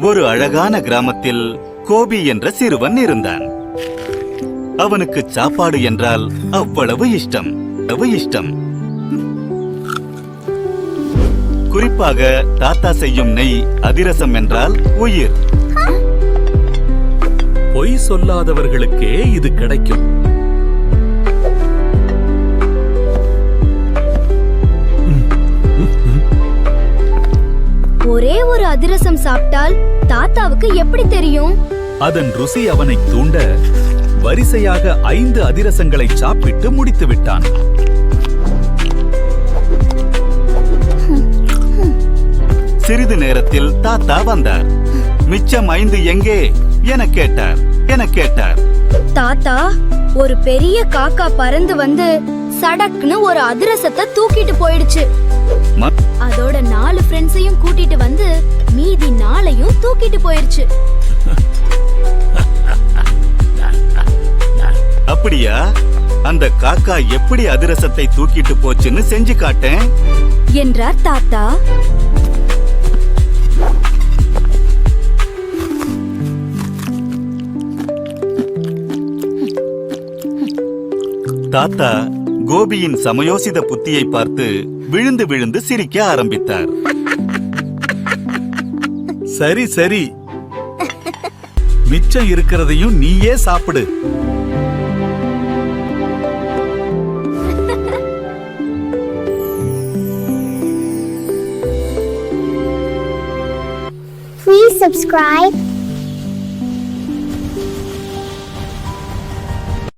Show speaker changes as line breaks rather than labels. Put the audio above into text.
ஒரு அழகான கிராமத்தில் கோபி என்ற சிறுவன் இருந்தான். அவனுக்கு சாப்பாடு என்றால் அவ்வளவு இஷ்டம். குறிப்பாக தாத்தா செய்யும் நெய் அதிரசம் என்றால் உயிர்.
பொய் சொல்லாதவர்களுக்கே இது கிடைக்கும்.
ஒரே ஒரு அதிரசம் சாப்பிட்டால் தாத்தாவுக்கு எப்படி தெரியும்?
அதன் ருசி அவனை தூண்ட வரிசையாக 5 அதிரசங்களை சாப்பிட்டு முடித்து விட்டான்.
சிறிது நேரத்தில் தாத்தா வந்தார். மிச்சம் 5 எங்கே என கேட்டார்.
தாத்தா, ஒரு பெரிய காக்கா பறந்து வந்து சடக்குன்னு ஒரு அதிரசத்தை தூக்கிட்டு போயிடுச்சு. அதோட 4 ஃப்ரெண்ட்ஸையும் கூட்டிட்டு வந்து மீதி 4ஐயும் தூக்கிட்டு போயிருச்சு.
அப்படியா? அந்த காக்கா எப்படி அதிரசத்தை தூக்கிட்டு போச்சுன்னு செஞ்சு காட்டேன்
என்றார் தாத்தா.
தாத்தா கோபியின் சமயோசித புத்தியை பார்த்து விழுந்து விழுந்து சிரிக்க ஆரம்பித்தார்.
சரி, மிச்சம் இருக்கிறதையும் நீயே சாப்பிடு.
Please subscribe